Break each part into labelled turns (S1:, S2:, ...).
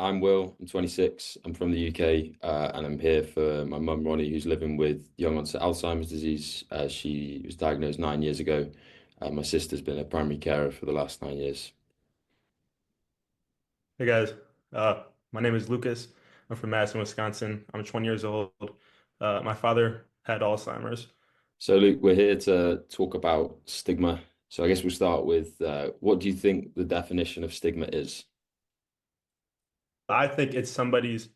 S1: I'm Will. I'm 26. I'm from the UK, and I'm here for my mum Ronnie, who's living with young onset Alzheimer's disease. She was diagnosed 9 years ago. My sister's been a primary carer for the last 9 years.
S2: Hey guys, my name is Lucas. I'm from Madison, Wisconsin. I'm 20 years old. My father had Alzheimer's.
S1: So, Luke, we're here to talk about stigma. So, I guess we'll start with what do you think the definition of stigma is?
S2: I think it's somebody's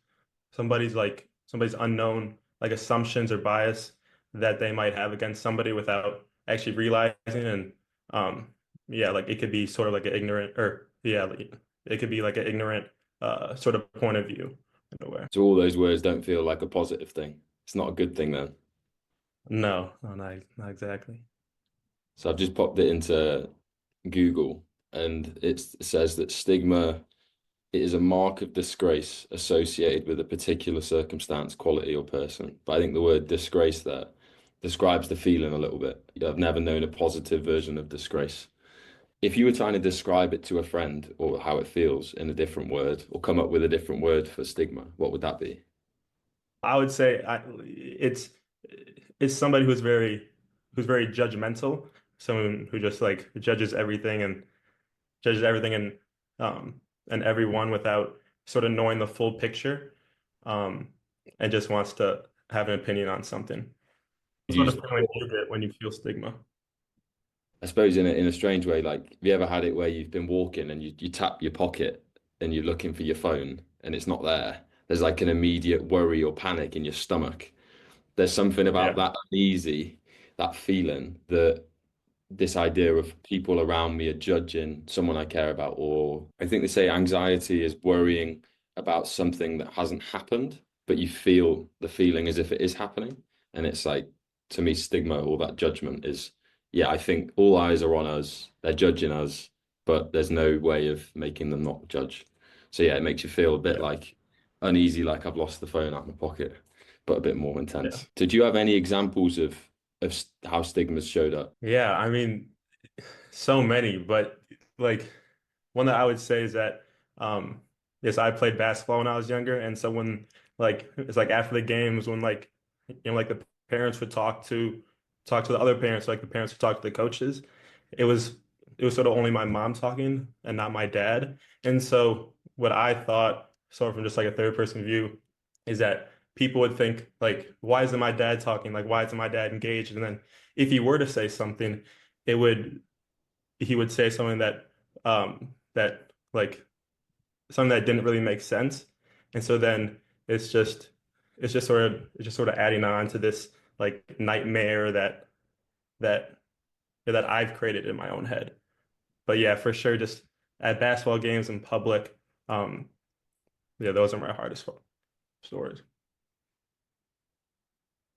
S2: unknown like assumptions or bias that they might have against somebody without actually realizing. And yeah, like it could be sort of like an ignorant or yeah, like, it could be like an ignorant sort of point of view in a way.
S1: So, all those words don't feel like a positive thing. It's not a good thing then.
S2: No, no, not exactly.
S1: So, I've just popped it into Google, and it says that stigma. It is a mark of disgrace associated with a particular circumstance, quality, or person. But I think the word disgrace there describes the feeling a little bit. I've never known a positive version of disgrace. If you were trying to describe it to a friend or how it feels in a different word or come up with a different word for stigma, what would that be?
S2: I would say it's somebody who's very judgmental, someone who just like judges everything and everyone without sort of knowing the full picture, um, and just wants to have an opinion on something. What sort
S1: Used
S2: of feeling do
S1: before.
S2: you get when you feel stigma?
S1: I suppose in a strange way, like have you ever had it where you've been walking and you tap your pocket and you're looking for your phone and it's not there? There's like an immediate worry or panic in your stomach. There's something about
S2: Yeah,
S1: that uneasy, that feeling that this idea of people around me are judging someone I care about, or I think they say anxiety is worrying about something that hasn't happened, but you feel the feeling as if it is happening. And it's like, to me, stigma or that judgment is, yeah, I think all eyes are on us, they're judging us, but there's no way of making them not judge. So yeah, it makes you feel a bit
S2: yeah,
S1: like uneasy, like I've lost the phone out of my pocket, but a bit more
S2: yeah,
S1: intense. Did you have any examples of how stigmas showed up?
S2: yeah. I mean, so many, but like one that I would say is that yes, I played basketball when I was younger, and so when like it's like after the games when like the parents would talk to the other parents, like the parents would talk to the coaches. It was it was sort of only my mom talking and not my dad. And so what I thought, sort of from just like a third person view, is that people would think like, why isn't my dad talking? Like, why isn't my dad engaged? And then if he were to say something, it would he would say something that like something that didn't really make sense. And so then it's just it's just sort of adding on to this like nightmare that that I've created in my own head. But yeah, for sure, just at basketball games in public, um, yeah, those are my hardest stories.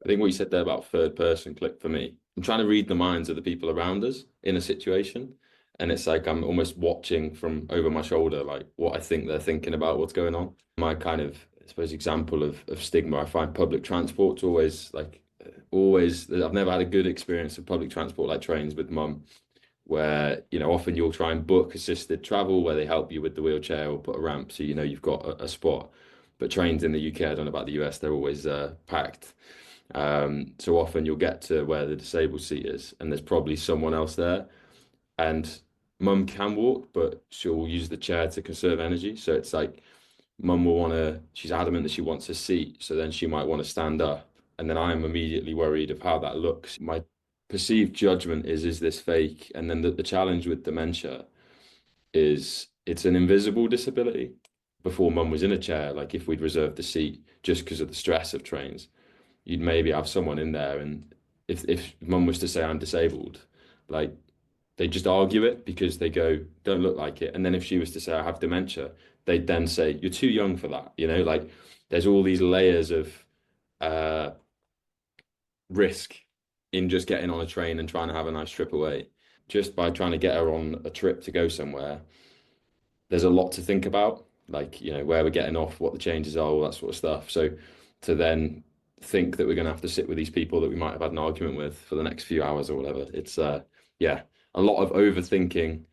S1: I think what you said there about third person clicked for me. I'm trying to read the minds of the people around us in a situation, and it's like I'm almost watching from over my shoulder, like what I think they're thinking about what's going on. My kind of, I suppose, example of stigma, I find public transport's always like, always, I've never had a good experience of public transport like trains with mum, where, often you'll try and book assisted travel where they help you with the wheelchair or put a ramp so you know you've got a spot. But trains in the UK, I don't know about the US, they're always packed. So often you'll get to where the disabled seat is, and there's probably someone else there. And mum can walk, but she'll use the chair to conserve energy. So it's like mum will want to, she's adamant that she wants a seat. So then she might want to stand up. And then I'm immediately worried of how that looks. My perceived judgment is this fake? And then the challenge with dementia is it's an invisible disability. Before mum was in a chair, like if we'd reserved the seat just because of the stress of trains, you'd maybe have someone in there, and if mum was to say I'm disabled, like they just argue it because they go, don't look like it. And then if she was to say I have dementia, they'd then say you're too young for that. Like there's all these layers of uh risk in just getting on a train and trying to have a nice trip away. Just by trying to get her on a trip to go somewhere, there's a lot to think about, like, where we're getting off, what the changes are, all that sort of stuff. So to then think that we're going to have to sit with these people that we might have had an argument with for the next few hours or whatever, it's yeah, a lot of overthinking,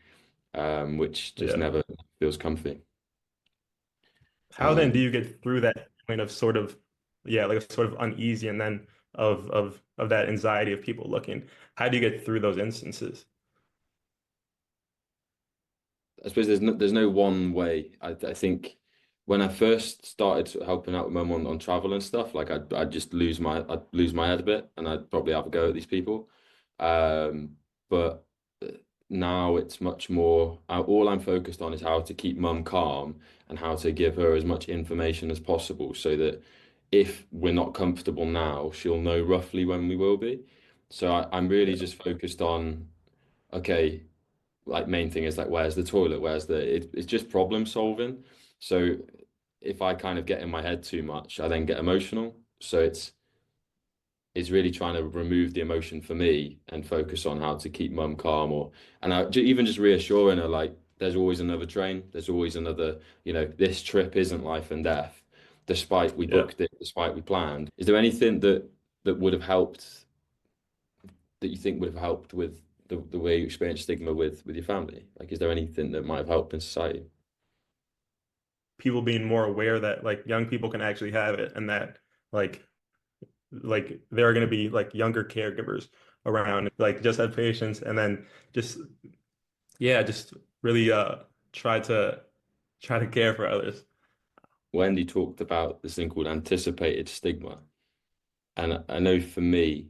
S1: which just
S2: Yeah.
S1: never feels comfy.
S2: How then do
S1: Um,
S2: you get through that point of sort of, yeah, like a sort of uneasy and then of that anxiety of people looking? How do you get through those instances?
S1: I suppose there's no one way. I think when I first started sort of helping out with mum on travel and stuff, like I'd just I'd lose my head a bit, and I'd probably have a go at these people. But now it's much more. All I'm focused on is how to keep mum calm and how to give her as much information as possible, so that if we're not comfortable now, she'll know roughly when we will be. So I'm really
S2: Yeah.
S1: just focused on, okay, like main thing is like where's the toilet, it's just problem solving. So if I kind of get in my head too much, I then get emotional. So it's really trying to remove the emotion for me and focus on how to keep mum calm, or and even just reassuring her like there's always another train, there's always another, this trip isn't life and death, despite we
S2: Yeah.
S1: booked it, despite we planned. Is there anything that would have helped, that you think would have helped with the way you experience stigma with your family? Like, is there anything that might have helped in society?
S2: People being more aware that like young people can actually have it and that like there are going to be like younger caregivers around. Like just have patience and then just yeah, just really try to try to care for others.
S1: Wendy talked about this thing called anticipated stigma. And I know for me,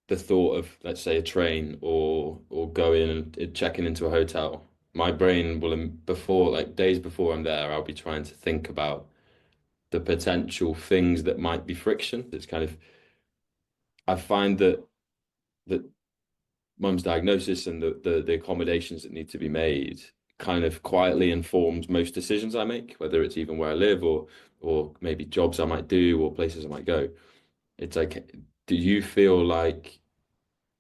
S1: the thought of, let's say, a train or going and checking into a hotel, my brain will, before, like days before I'm there, I'll be trying to think about the potential things that might be friction. It's kind of, I find that mum's diagnosis and the accommodations that need to be made kind of quietly informs most decisions I make, whether it's even where I live or maybe jobs I might do or places I might go. It's like, do you feel like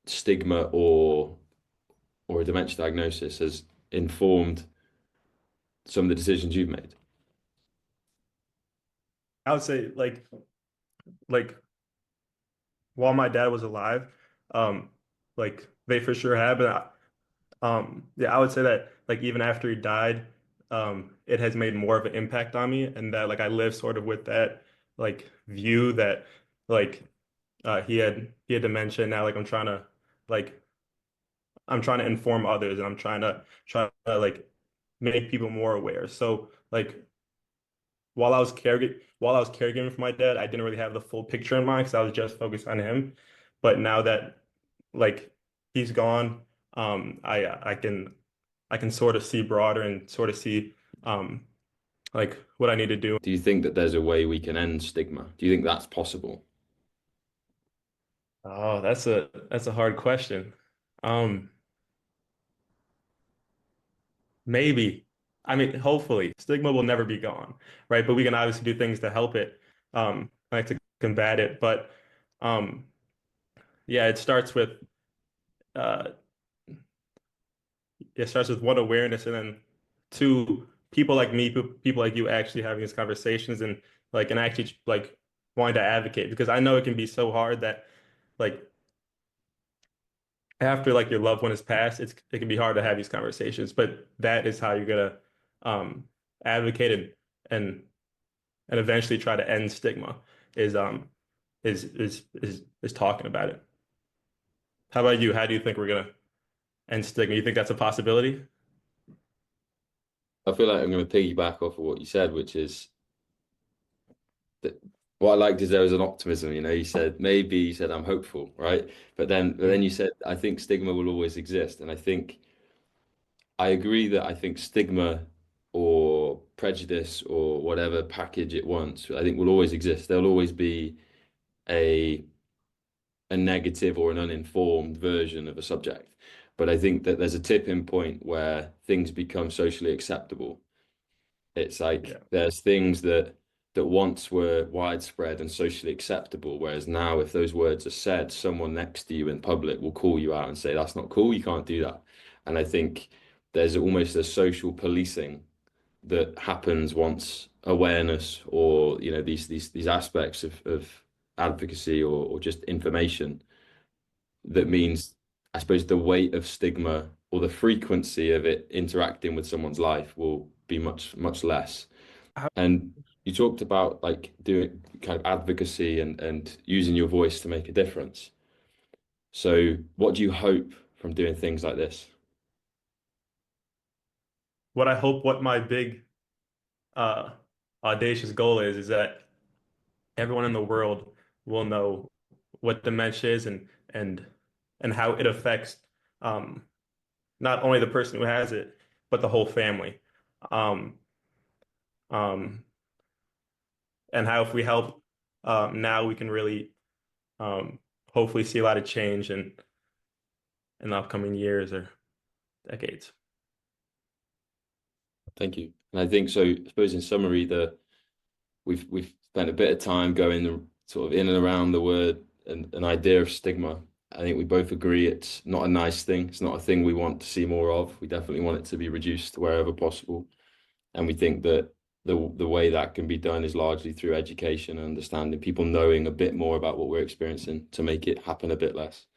S1: stigma or a dementia diagnosis has informed some of the decisions you've made?
S2: I would say like while my dad was alive, um, like they for sure have, but yeah, I would say that like even after he died, it has made more of an impact on me, and that like I live sort of with that like view that like he had dementia. Now like like I'm trying to inform others, and I'm trying to like make people more aware. So like while I was caregiving for my dad, I didn't really have the full picture in mind because I was just focused on him. But now that like he's gone, I can sort of see broader and sort of see like what I need to do.
S1: Do you think that there's a way we can end stigma? Do you think that's possible?
S2: Oh, that's a hard question. Um, Maybe. I mean, hopefully, stigma will never be gone, right? But we can obviously do things to help it, like to combat it. But um, yeah, uh, it starts with one awareness, and then two people like me, people like you, actually having these conversations and actually like wanting to advocate because I know it can be so hard that like after like your loved one has passed, it can be hard to have these conversations. But that is how you're gonna um, advocate and and eventually try to end stigma is is talking about it. How about you? How do you think we're gonna end stigma? You think that's a possibility?
S1: I feel like I'm going to piggyback off of what you said, which is that what I liked is there was an optimism. You said I'm hopeful, right? But then
S2: Mhm.
S1: you said I think stigma will always exist, and I agree that I think stigma or prejudice or whatever package it wants, I think will always exist. There'll always be a a negative or an uninformed version of a subject. But I think that there's a tipping point where things become socially acceptable. It's like
S2: Yeah.
S1: there's things that once were widespread and socially acceptable, whereas now if those words are said, someone next to you in public will call you out and say, that's not cool, you can't do that. And I think there's almost a social policing that happens once awareness or these aspects of advocacy or just information, that means, I suppose, the weight of stigma or the frequency of it interacting with someone's life will be much, much less.
S2: How,
S1: And you talked about like doing kind of advocacy and using your voice to make a difference. So what do you hope from doing things like this?
S2: what I hope, what my big uh, audacious goal is that everyone in the world will know what dementia is and how it affects um, not only the person who has it, but the whole family. Um, um, and how if we help now, we can really um, hopefully see a lot of change in the upcoming years or decades.
S1: Thank you. And I think so, I suppose in summary, we've spent a bit of time going sort of in and around the word and an idea of stigma. I think we both agree it's not a nice thing. It's not a thing we want to see more of. We definitely want it to be reduced wherever possible. And we think that the way that can be done is largely through education and understanding, people knowing a bit more about what we're experiencing to make it happen a bit less.